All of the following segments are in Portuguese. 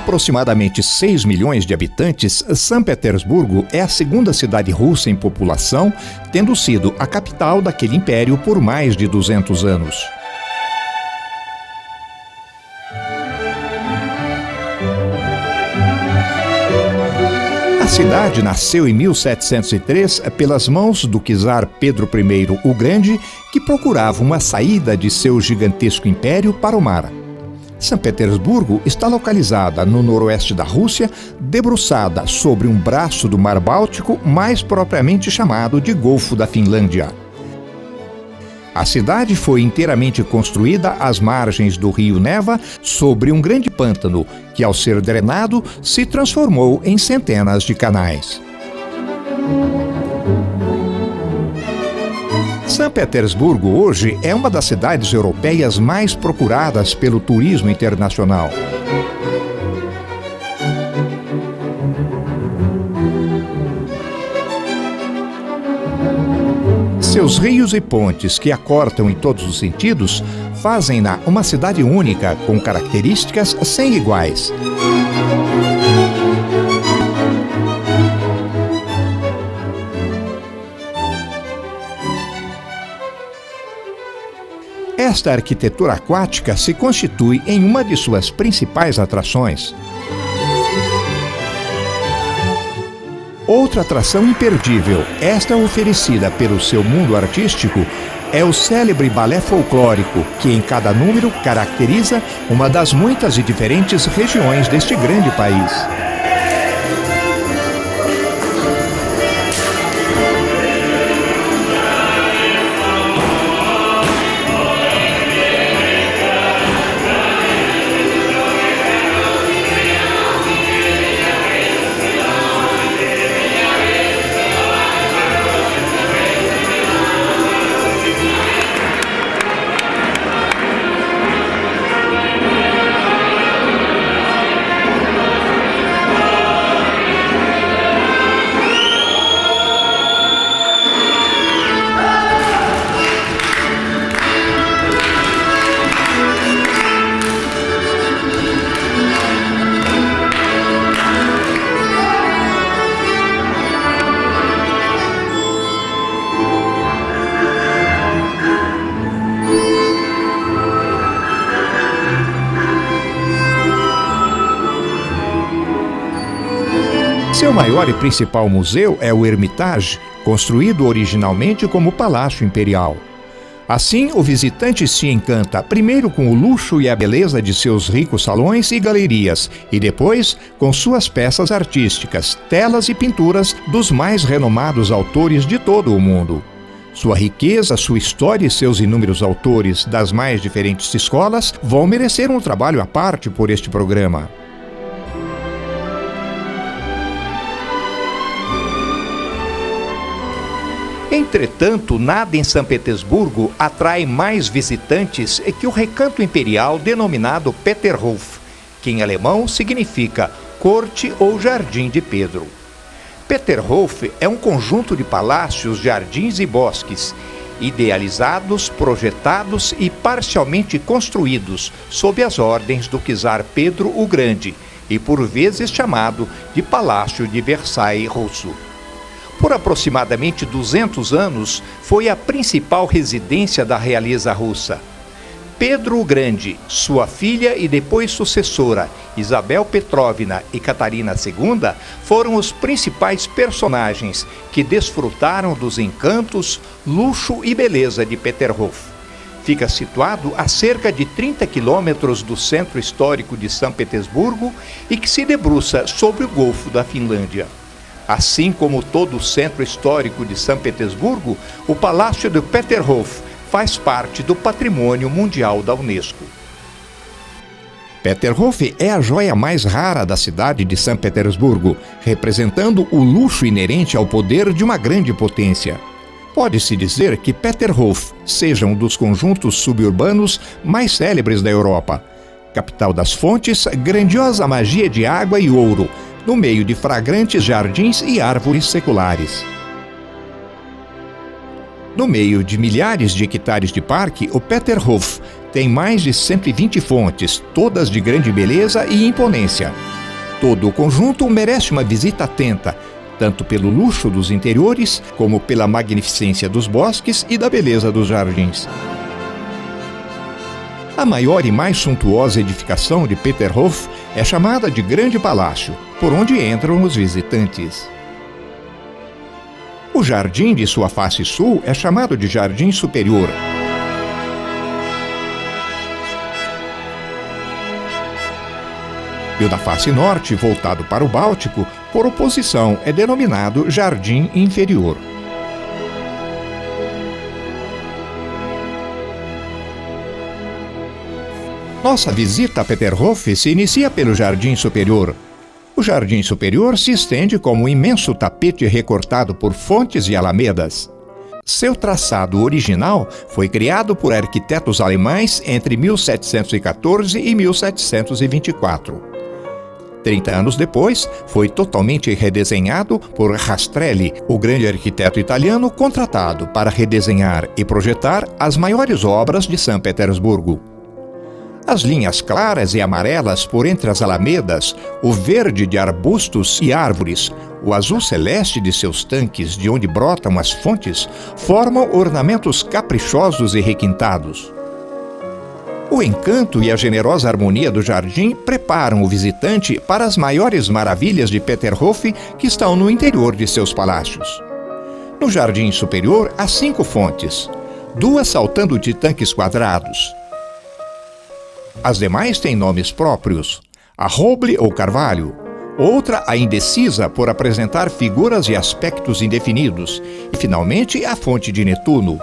aproximadamente 6 milhões de habitantes, São Petersburgo é a segunda cidade russa em população, tendo sido a capital daquele império por mais de 200 anos. A cidade nasceu em 1703 pelas mãos do czar Pedro I o Grande, que procurava uma saída de seu gigantesco império para o mar. São Petersburgo está localizada no noroeste da Rússia, debruçada sobre um braço do Mar Báltico, mais propriamente chamado de Golfo da Finlândia. A cidade foi inteiramente construída às margens do rio Neva, sobre um grande pântano, que ao ser drenado se transformou em centenas de canais. São Petersburgo hoje é uma das cidades europeias mais procuradas pelo turismo internacional. Seus rios e pontes, que a cortam em todos os sentidos, fazem-na uma cidade única, com características sem iguais. Esta arquitetura aquática se constitui em uma de suas principais atrações. Outra atração imperdível, esta oferecida pelo seu mundo artístico, é o célebre balé folclórico, que em cada número caracteriza uma das muitas e diferentes regiões deste grande país. Seu maior e principal museu é o Hermitage, construído originalmente como Palácio Imperial. Assim, o visitante se encanta primeiro com o luxo e a beleza de seus ricos salões e galerias, e depois com suas peças artísticas, telas e pinturas dos mais renomados autores de todo o mundo. Sua riqueza, sua história e seus inúmeros autores das mais diferentes escolas vão merecer um trabalho à parte por este programa. Entretanto, nada em São Petersburgo atrai mais visitantes que o recanto imperial denominado Peterhof, que em alemão significa corte ou jardim de Pedro. Peterhof é um conjunto de palácios, jardins e bosques, idealizados, projetados e parcialmente construídos sob as ordens do czar Pedro o Grande e por vezes chamado de Palácio de Versailles russo. Por aproximadamente 200 anos, foi a principal residência da realeza russa. Pedro o Grande, sua filha e depois sucessora, Isabel Petrovna e Catarina II, foram os principais personagens que desfrutaram dos encantos, luxo e beleza de Peterhof. Fica situado a cerca de 30 quilômetros do centro histórico de São Petersburgo e que se debruça sobre o Golfo da Finlândia. Assim como todo o centro histórico de São Petersburgo, o Palácio de Peterhof faz parte do Patrimônio Mundial da Unesco. Peterhof é a joia mais rara da cidade de São Petersburgo, representando o luxo inerente ao poder de uma grande potência. Pode-se dizer que Peterhof seja um dos conjuntos suburbanos mais célebres da Europa. Capital das fontes, grandiosa magia de água e ouro, no meio de fragrantes jardins e árvores seculares. No meio de milhares de hectares de parque, o Peterhof tem mais de 120 fontes, todas de grande beleza e imponência. Todo o conjunto merece uma visita atenta, tanto pelo luxo dos interiores, como pela magnificência dos bosques e da beleza dos jardins. A maior e mais suntuosa edificação de Peterhof é chamada de Grande Palácio, por onde entram os visitantes. O jardim de sua face sul é chamado de Jardim Superior. E o da face norte, voltado para o Báltico, por oposição, é denominado Jardim Inferior. Nossa visita a Peterhof se inicia pelo Jardim Superior. O Jardim Superior se estende como um imenso tapete recortado por fontes e alamedas. Seu traçado original foi criado por arquitetos alemães entre 1714 e 1724. 30 anos depois, foi totalmente redesenhado por Rastrelli, o grande arquiteto italiano contratado para redesenhar e projetar as maiores obras de São Petersburgo. As linhas claras e amarelas por entre as alamedas, o verde de arbustos e árvores, o azul celeste de seus tanques de onde brotam as fontes, formam ornamentos caprichosos e requintados. O encanto e a generosa harmonia do jardim preparam o visitante para as maiores maravilhas de Peterhof que estão no interior de seus palácios. No jardim superior há 5 fontes, 2 saltando de tanques quadrados. As demais têm nomes próprios, a roble ou carvalho, outra a indecisa por apresentar figuras e aspectos indefinidos, e finalmente a fonte de Netuno.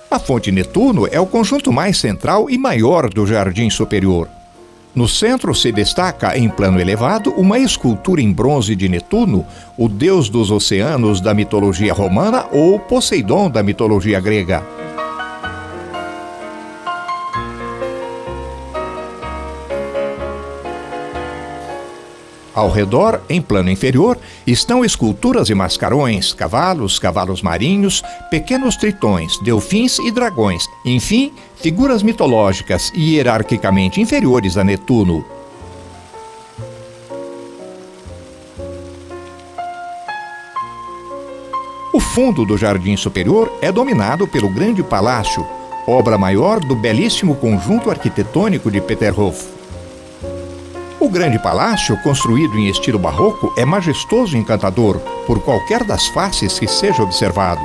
A fonte Netuno é o conjunto mais central e maior do jardim superior. No centro se destaca, em plano elevado, uma escultura em bronze de Netuno, o deus dos oceanos da mitologia romana ou Poseidon da mitologia grega. Ao redor, em plano inferior, estão esculturas e mascarões, cavalos marinhos, pequenos tritões, delfins e dragões, enfim, figuras mitológicas e hierarquicamente inferiores a Netuno. O fundo do jardim superior é dominado pelo Grande Palácio, obra maior do belíssimo conjunto arquitetônico de Peterhof. O Grande Palácio, construído em estilo barroco, é majestoso e encantador, por qualquer das faces que seja observado.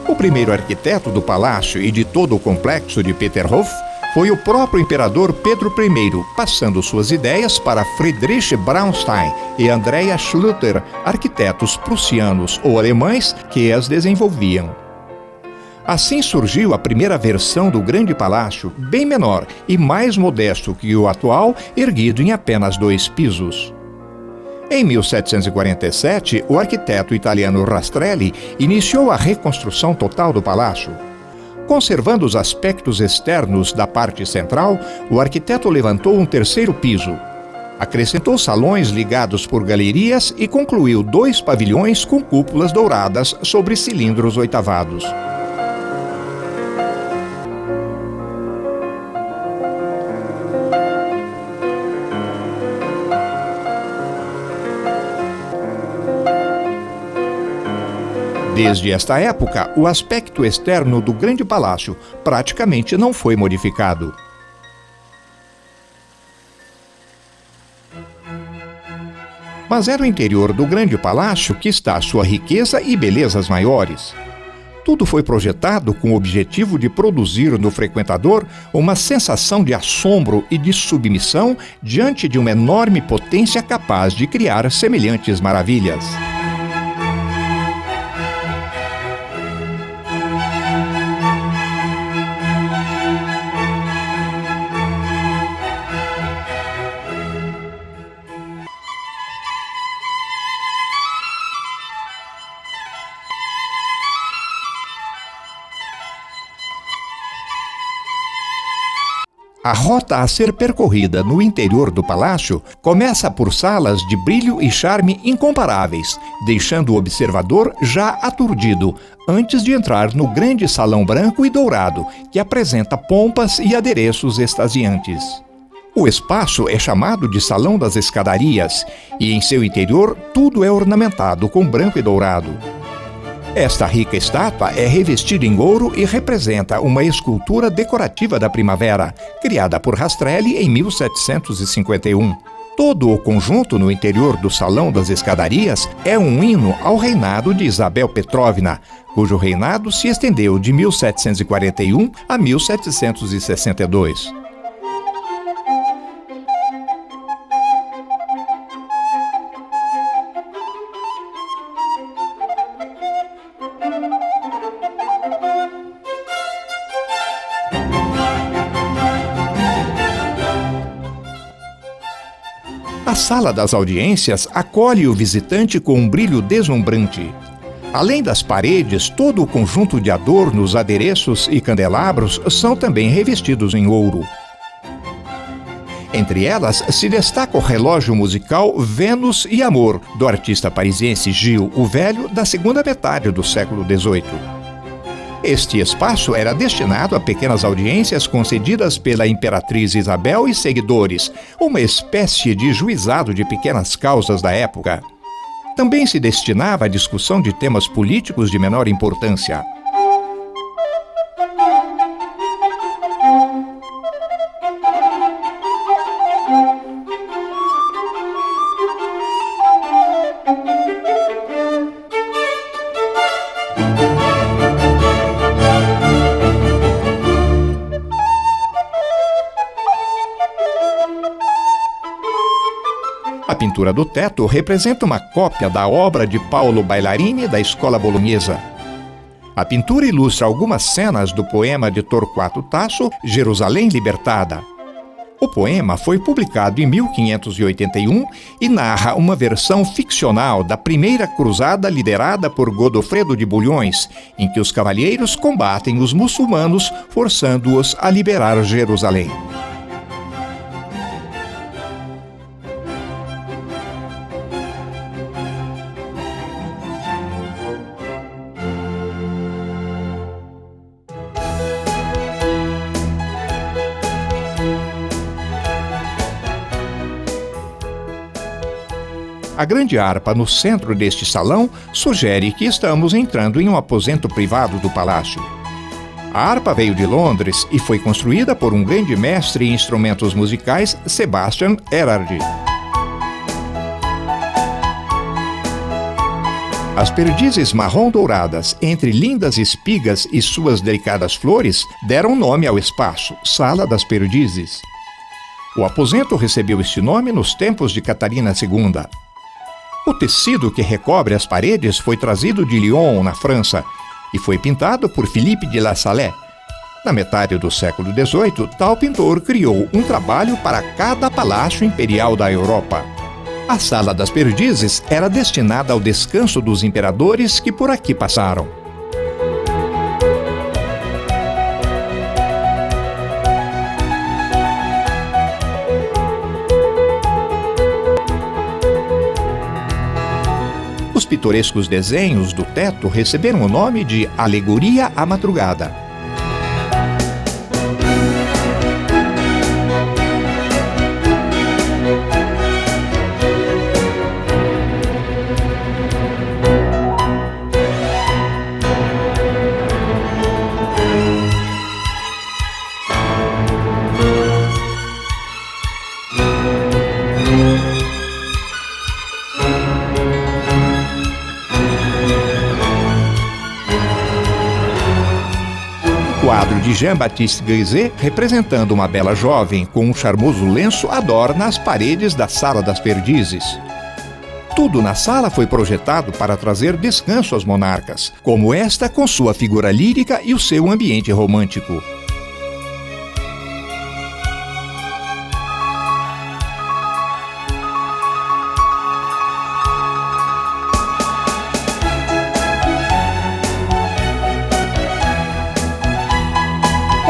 O primeiro arquiteto do palácio e de todo o complexo de Peterhof foi o próprio imperador Pedro I, passando suas ideias para Friedrich Braunstein e Andreas Schlüter, arquitetos prussianos ou alemães que as desenvolviam. Assim surgiu a primeira versão do Grande Palácio, bem menor e mais modesto que o atual, erguido em apenas 2 pisos. Em 1747, o arquiteto italiano Rastrelli iniciou a reconstrução total do palácio. Conservando os aspectos externos da parte central, o arquiteto levantou um 3º piso. Acrescentou salões ligados por galerias e concluiu 2 pavilhões com cúpulas douradas sobre cilindros oitavados. Desde esta época, o aspecto externo do Grande Palácio praticamente não foi modificado. Mas é no interior do Grande Palácio que está sua riqueza e belezas maiores. Tudo foi projetado com o objetivo de produzir no frequentador uma sensação de assombro e de submissão diante de uma enorme potência capaz de criar semelhantes maravilhas. A rota a ser percorrida no interior do palácio começa por salas de brilho e charme incomparáveis, deixando o observador já aturdido antes de entrar no grande salão branco e dourado, que apresenta pompas e adereços extasiantes. O espaço é chamado de Salão das Escadarias e em seu interior tudo é ornamentado com branco e dourado. Esta rica estátua é revestida em ouro e representa uma escultura decorativa da primavera, criada por Rastrelli em 1751. Todo o conjunto no interior do Salão das Escadarias é um hino ao reinado de Isabel Petrovna, cujo reinado se estendeu de 1741 a 1762. A sala das audiências acolhe o visitante com um brilho deslumbrante. Além das paredes, todo o conjunto de adornos, adereços e candelabros são também revestidos em ouro. Entre elas se destaca o relógio musical Vênus e Amor, do artista parisiense Gil o Velho, da segunda metade do século XVIII. Este espaço era destinado a pequenas audiências concedidas pela Imperatriz Isabel e seguidores, uma espécie de juizado de pequenas causas da época. Também se destinava à discussão de temas políticos de menor importância. A pintura do teto representa uma cópia da obra de Paolo Bailarini da Escola Bolonhesa. A pintura ilustra algumas cenas do poema de Torquato Tasso, Jerusalém Libertada. O poema foi publicado em 1581 e narra uma versão ficcional da primeira cruzada liderada por Godofredo de Bulhões, em que os cavalheiros combatem os muçulmanos, forçando-os a liberar Jerusalém. A grande harpa no centro deste salão sugere que estamos entrando em um aposento privado do palácio. A harpa veio de Londres e foi construída por um grande mestre em instrumentos musicais, Sebastian Erard. As perdizes marrom-douradas, entre lindas espigas e suas delicadas flores, deram nome ao espaço, Sala das Perdizes. O aposento recebeu este nome nos tempos de Catarina II. O tecido que recobre as paredes foi trazido de Lyon, na França, e foi pintado por Philippe de La Salle. Na metade do século XVIII, tal pintor criou um trabalho para cada palácio imperial da Europa. A Sala das Perdizes era destinada ao descanso dos imperadores que por aqui passaram. Os pitorescos desenhos do teto receberam o nome de Alegoria à Madrugada. Quadro de Jean-Baptiste Grisé, representando uma bela jovem com um charmoso lenço, adorna as paredes da Sala das Perdizes. Tudo na sala foi projetado para trazer descanso aos monarcas, como esta com sua figura lírica e o seu ambiente romântico.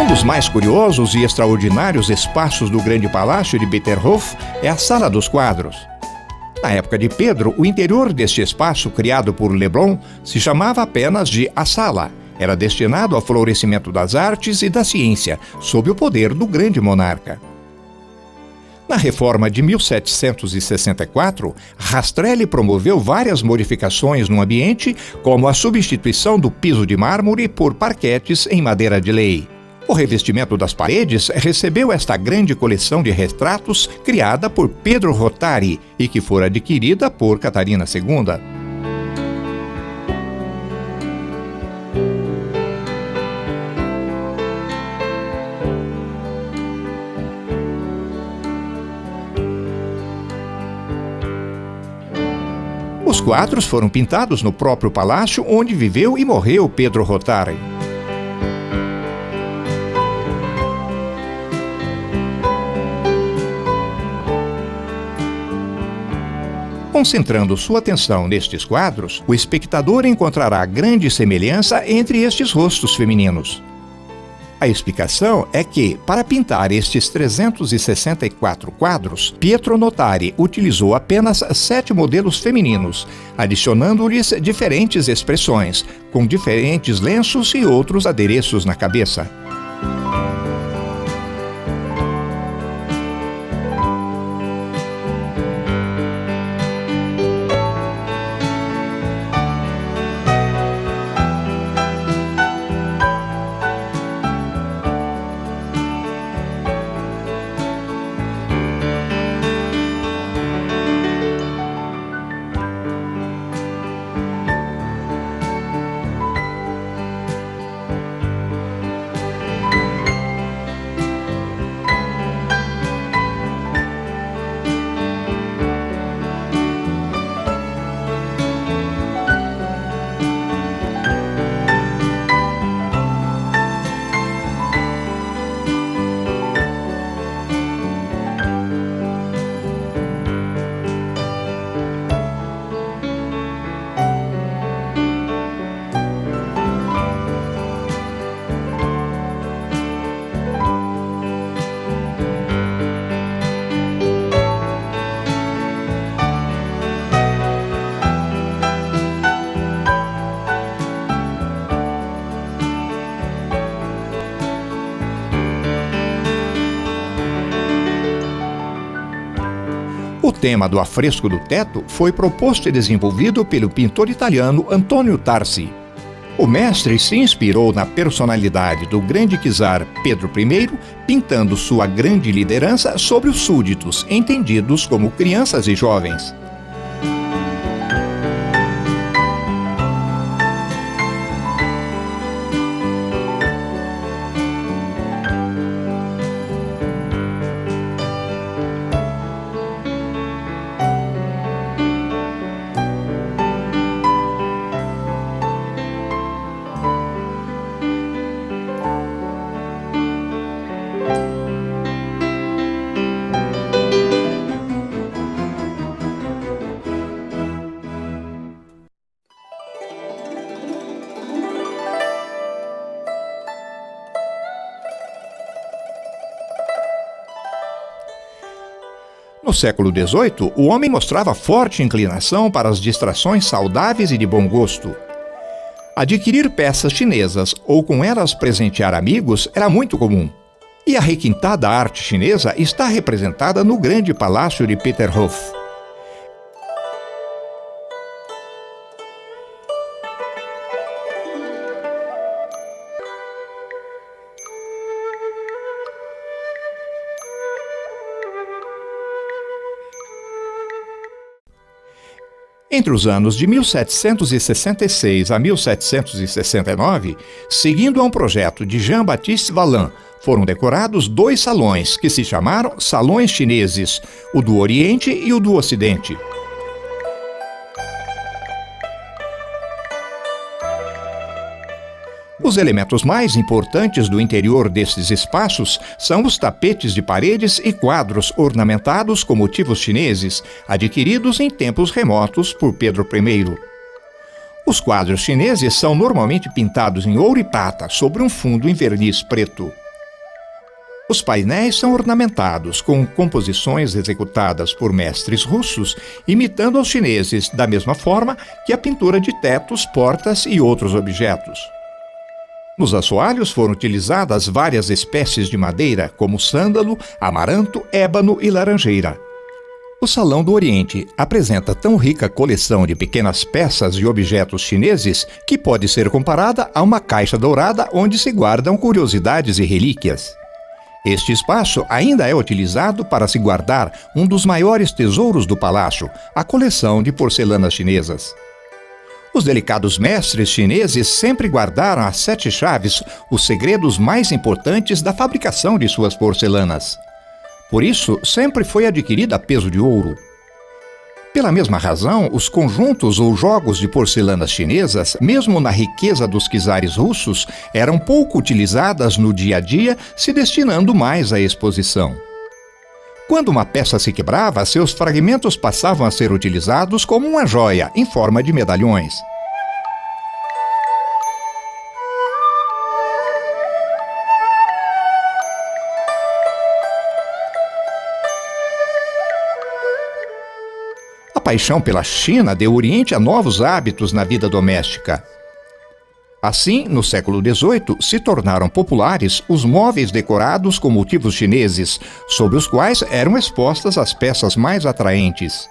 Um dos mais curiosos e extraordinários espaços do grande palácio de Peterhof é a Sala dos Quadros. Na época de Pedro, o interior deste espaço, criado por Leblon, se chamava apenas de A Sala. Era destinado ao florescimento das artes e da ciência, sob o poder do grande monarca. Na reforma de 1764, Rastrelli promoveu várias modificações no ambiente, como a substituição do piso de mármore por parquetes em madeira de lei. O revestimento das paredes recebeu esta grande coleção de retratos criada por Pedro Rottari e que fora adquirida por Catarina II. Os quadros foram pintados no próprio palácio onde viveu e morreu Pedro Rottari. Concentrando sua atenção nestes quadros, o espectador encontrará grande semelhança entre estes rostos femininos. A explicação é que, para pintar estes 364 quadros, Pietro Notari utilizou apenas 7 modelos femininos, adicionando-lhes diferentes expressões, com diferentes lenços e outros adereços na cabeça. O tema do afresco do teto foi proposto e desenvolvido pelo pintor italiano Antonio Tarsi. O mestre se inspirou na personalidade do grande czar Pedro I, pintando sua grande liderança sobre os súditos, entendidos como crianças e jovens. No século XVIII, o homem mostrava forte inclinação para as distrações saudáveis e de bom gosto. Adquirir peças chinesas ou com elas presentear amigos era muito comum. E a requintada arte chinesa está representada no grande palácio de Peterhof. Entre os anos de 1766 a 1769, seguindo a um projeto de Jean-Baptiste Valin, foram decorados 2 salões que se chamaram Salões Chineses, o do Oriente e o do Ocidente. Os elementos mais importantes do interior desses espaços são os tapetes de paredes e quadros ornamentados com motivos chineses, adquiridos em tempos remotos por Pedro I. Os quadros chineses são normalmente pintados em ouro e prata sobre um fundo em verniz preto. Os painéis são ornamentados com composições executadas por mestres russos, imitando aos chineses, da mesma forma que a pintura de tetos, portas e outros objetos. Nos assoalhos foram utilizadas várias espécies de madeira, como sândalo, amaranto, ébano e laranjeira. O Salão do Oriente apresenta tão rica coleção de pequenas peças e objetos chineses que pode ser comparada a uma caixa dourada onde se guardam curiosidades e relíquias. Este espaço ainda é utilizado para se guardar um dos maiores tesouros do palácio, a coleção de porcelanas chinesas. Os delicados mestres chineses sempre guardaram às 7 chaves os segredos mais importantes da fabricação de suas porcelanas. Por isso, sempre foi adquirida a peso de ouro. Pela mesma razão, os conjuntos ou jogos de porcelanas chinesas, mesmo na riqueza dos czares russos, eram pouco utilizadas no dia a dia, se destinando mais à exposição. Quando uma peça se quebrava, seus fragmentos passavam a ser utilizados como uma joia em forma de medalhões. A paixão pela China deu oriente a novos hábitos na vida doméstica. Assim, no século XVIII, se tornaram populares os móveis decorados com motivos chineses, sobre os quais eram expostas as peças mais atraentes.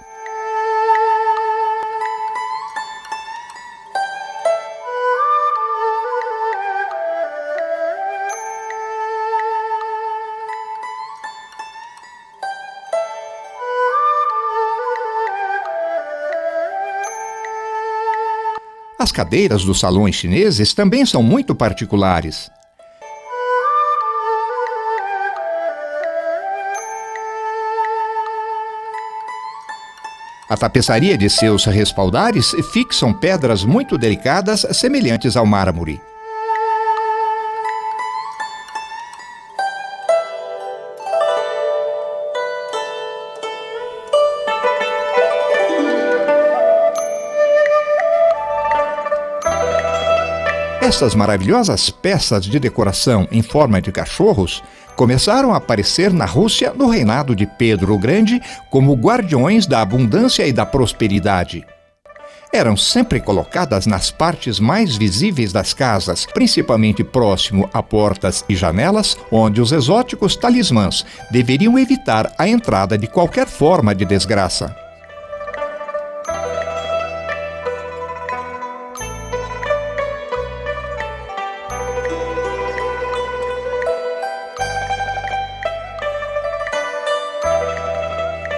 As cadeiras dos salões chineses também são muito particulares. A tapeçaria de seus respaldares fixam pedras muito delicadas semelhantes ao mármore. Essas maravilhosas peças de decoração em forma de cachorros começaram a aparecer na Rússia no reinado de Pedro o Grande como guardiões da abundância e da prosperidade. Eram sempre colocadas nas partes mais visíveis das casas, principalmente próximo a portas e janelas, onde os exóticos talismãs deveriam evitar a entrada de qualquer forma de desgraça.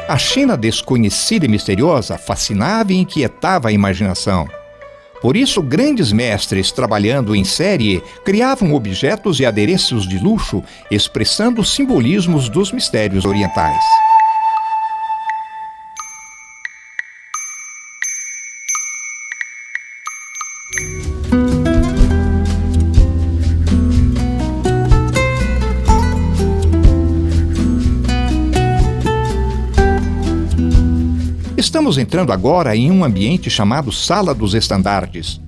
A China desconhecida e misteriosa fascinava e inquietava a imaginação. Por isso, grandes mestres trabalhando em série criavam objetos e adereços de luxo, expressando simbolismos dos mistérios orientais. Estamos entrando agora em um ambiente chamado Sala dos Estandartes.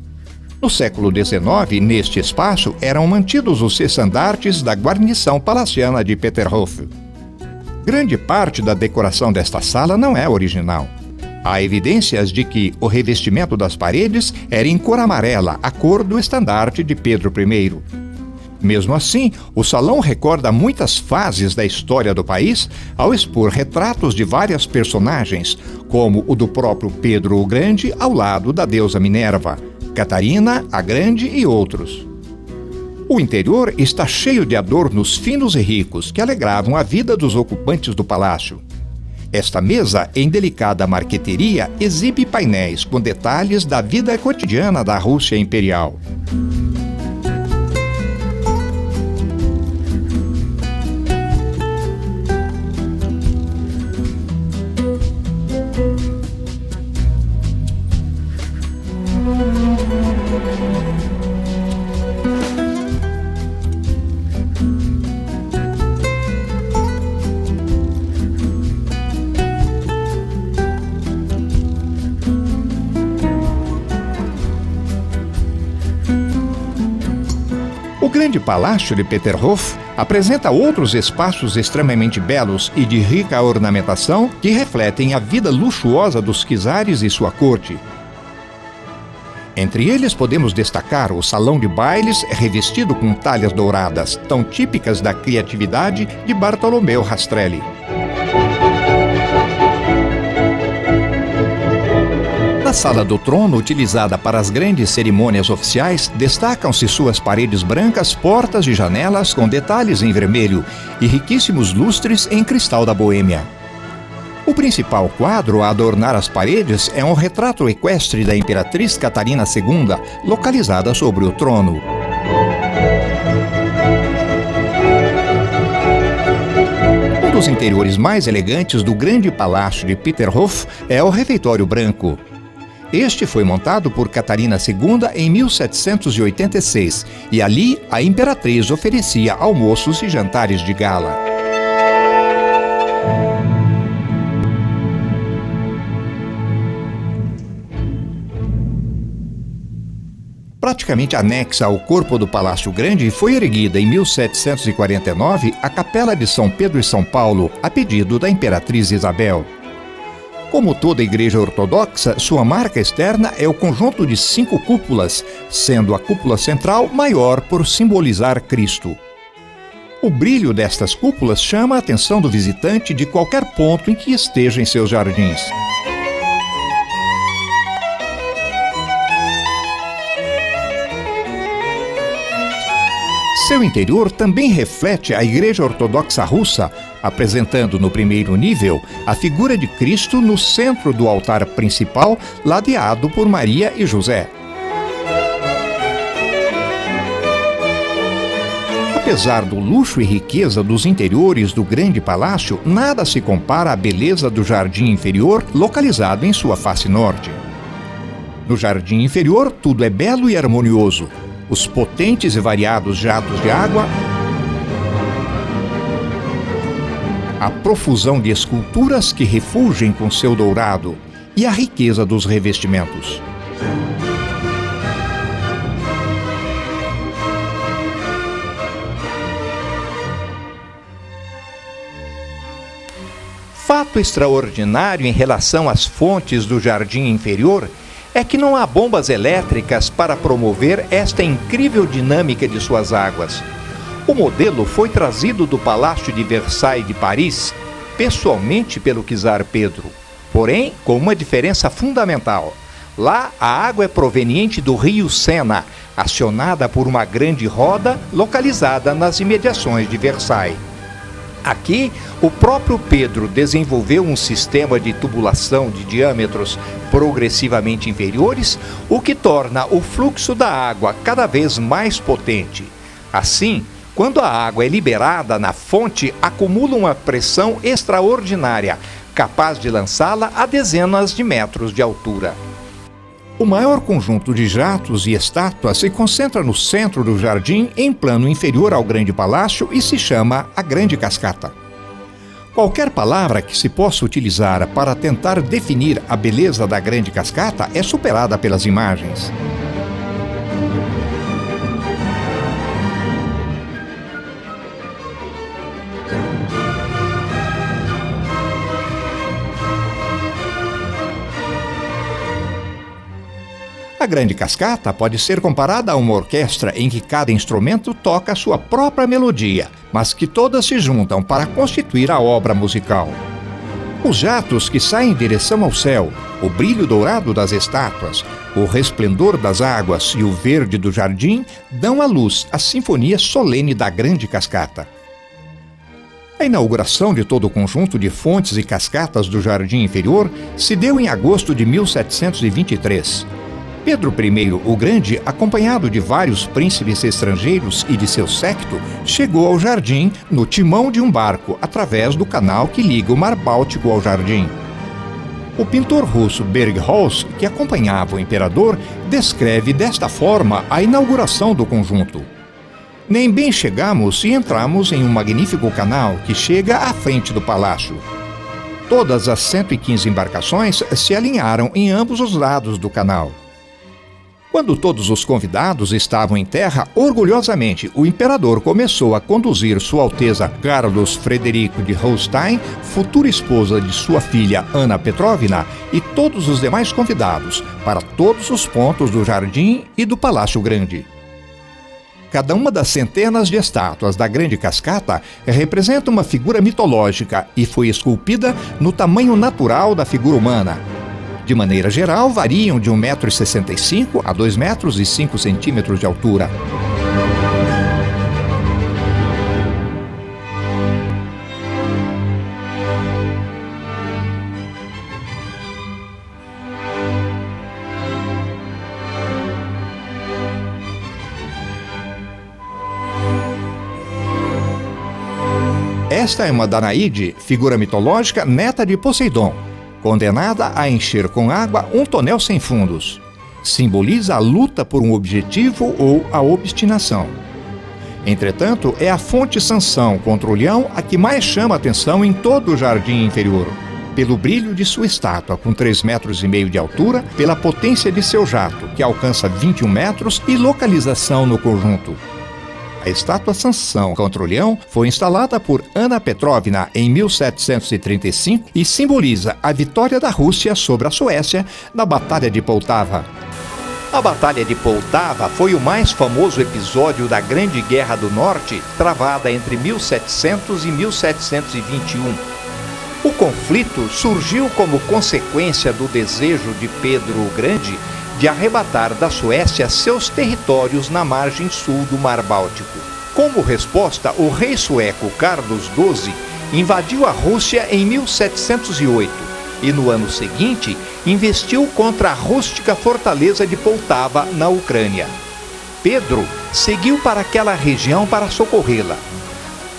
No século XIX, neste espaço, eram mantidos os estandartes da guarnição palaciana de Peterhof. Grande parte da decoração desta sala não é original. Há evidências de que o revestimento das paredes era em cor amarela, a cor do estandarte de Pedro I. Mesmo assim, o salão recorda muitas fases da história do país ao expor retratos de várias personagens, como o do próprio Pedro o Grande ao lado da deusa Minerva, Catarina a Grande e outros. O interior está cheio de adornos finos e ricos que alegravam a vida dos ocupantes do palácio. Esta mesa, em delicada marqueteria, exibe painéis com detalhes da vida cotidiana da Rússia imperial. O grande palácio de Peterhof apresenta outros espaços extremamente belos e de rica ornamentação que refletem a vida luxuosa dos czares e sua corte. Entre eles podemos destacar o salão de bailes revestido com talhas douradas, tão típicas da criatividade de Bartolomeu Rastrelli. Na sala do trono, utilizada para as grandes cerimônias oficiais, destacam-se suas paredes brancas, portas e janelas com detalhes em vermelho e riquíssimos lustres em cristal da Boêmia. O principal quadro a adornar as paredes é um retrato equestre da Imperatriz Catarina II, localizada sobre o trono. Um dos interiores mais elegantes do grande palácio de Peterhof é o refeitório branco. Este foi montado por Catarina II em 1786 e ali a imperatriz oferecia almoços e jantares de gala. Praticamente anexa ao corpo do Palácio Grande, foi erguida em 1749 a Capela de São Pedro e São Paulo, a pedido da Imperatriz Isabel. Como toda igreja ortodoxa, sua marca externa é o conjunto de 5 cúpulas, sendo a cúpula central maior por simbolizar Cristo. O brilho destas cúpulas chama a atenção do visitante de qualquer ponto em que esteja em seus jardins. Seu interior também reflete a Igreja Ortodoxa Russa, apresentando no primeiro nível a figura de Cristo no centro do altar principal, ladeado por Maria e José. Apesar do luxo e riqueza dos interiores do grande palácio, nada se compara à beleza do jardim inferior, localizado em sua face norte. No jardim inferior, tudo é belo e harmonioso. Os potentes e variados jatos de água, a profusão de esculturas que refulgem com seu dourado e a riqueza dos revestimentos. Fato extraordinário em relação às fontes do jardim inferior é que não há bombas elétricas para promover esta incrível dinâmica de suas águas. O modelo foi trazido do Palácio de Versailles de Paris, pessoalmente pelo czar Pedro, porém com uma diferença fundamental. Lá, a água é proveniente do rio Sena, acionada por uma grande roda localizada nas imediações de Versailles. Aqui, o próprio Pedro desenvolveu um sistema de tubulação de diâmetros progressivamente inferiores, o que torna o fluxo da água cada vez mais potente. Assim, quando a água é liberada na fonte, acumula uma pressão extraordinária, capaz de lançá-la a dezenas de metros de altura. O maior conjunto de jatos e estátuas se concentra no centro do jardim, em plano inferior ao grande palácio, e se chama a Grande Cascata. Qualquer palavra que se possa utilizar para tentar definir a beleza da Grande Cascata é superada pelas imagens. A Grande Cascata pode ser comparada a uma orquestra em que cada instrumento toca a sua própria melodia, mas que todas se juntam para constituir a obra musical. Os jatos que saem em direção ao céu, o brilho dourado das estátuas, o resplendor das águas e o verde do jardim dão à luz a sinfonia solene da Grande Cascata. A inauguração de todo o conjunto de fontes e cascatas do jardim inferior se deu em agosto de 1723. Pedro I o Grande, acompanhado de vários príncipes estrangeiros e de seu séquito, chegou ao jardim no timão de um barco, através do canal que liga o Mar Báltico ao jardim. O pintor russo Berghaus, que acompanhava o imperador, descreve desta forma a inauguração do conjunto. Nem bem chegamos e entramos em um magnífico canal que chega à frente do palácio. Todas as 115 embarcações se alinharam em ambos os lados do canal. Quando todos os convidados estavam em terra, orgulhosamente o imperador começou a conduzir Sua Alteza Carlos Frederico de Holstein, futura esposa de sua filha Ana Petrovna, e todos os demais convidados para todos os pontos do jardim e do Palácio Grande. Cada uma das centenas de estátuas da Grande Cascata representa uma figura mitológica e foi esculpida no tamanho natural da figura humana. De maneira geral, variam de 1,65 m a 2,05 m de altura. Esta é uma Danaíde, figura mitológica neta de Poseidon, condenada a encher com água um tonel sem fundos. Simboliza a luta por um objetivo ou a obstinação. Entretanto, é a fonte Sansão contra o leão a que mais chama a atenção em todo o jardim inferior, pelo brilho de sua estátua, com 3,5 metros de altura, pela potência de seu jato, que alcança 21 metros, e localização no conjunto. A estátua Sansão contra o leão foi instalada por Ana Petrovna em 1735 e simboliza a vitória da Rússia sobre a Suécia na Batalha de Poltava. A Batalha de Poltava foi o mais famoso episódio da Grande Guerra do Norte, travada entre 1700 e 1721. O conflito surgiu como consequência do desejo de Pedro o Grande de arrebatar da Suécia seus territórios na margem sul do Mar Báltico. Como resposta, o rei sueco Carlos XII invadiu a Rússia em 1708 e, no ano seguinte, investiu contra a rústica fortaleza de Poltava, na Ucrânia. Pedro seguiu para aquela região para socorrê-la.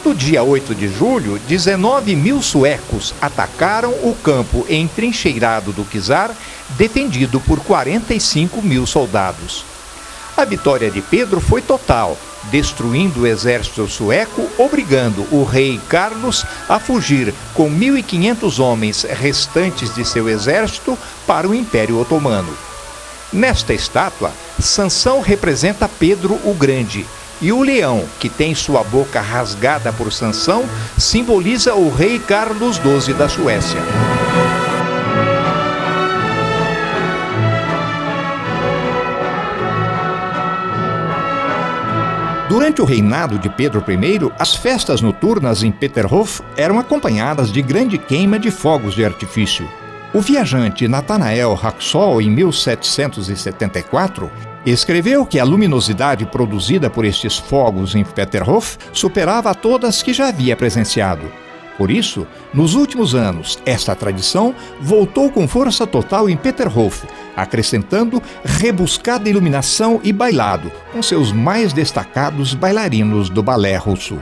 No dia 8 de julho, 19.000 suecos atacaram o campo entrincheirado do Czar, defendido por 45.000 soldados. A vitória de Pedro foi total, destruindo o exército sueco, obrigando o rei Carlos a fugir com 1.500 homens restantes de seu exército para o Império Otomano. Nesta estátua, Sansão representa Pedro o Grande, e o leão, que tem sua boca rasgada por Sansão, simboliza o rei Carlos XII da Suécia. Durante o reinado de Pedro I, as festas noturnas em Peterhof eram acompanhadas de grande queima de fogos de artifício. O viajante Nathanael Haxall, em 1774, escreveu que a luminosidade produzida por estes fogos em Peterhof superava a todas que já havia presenciado. Por isso, nos últimos anos, esta tradição voltou com força total em Peterhof, acrescentando rebuscada iluminação e bailado, com seus mais destacados bailarinos do balé russo.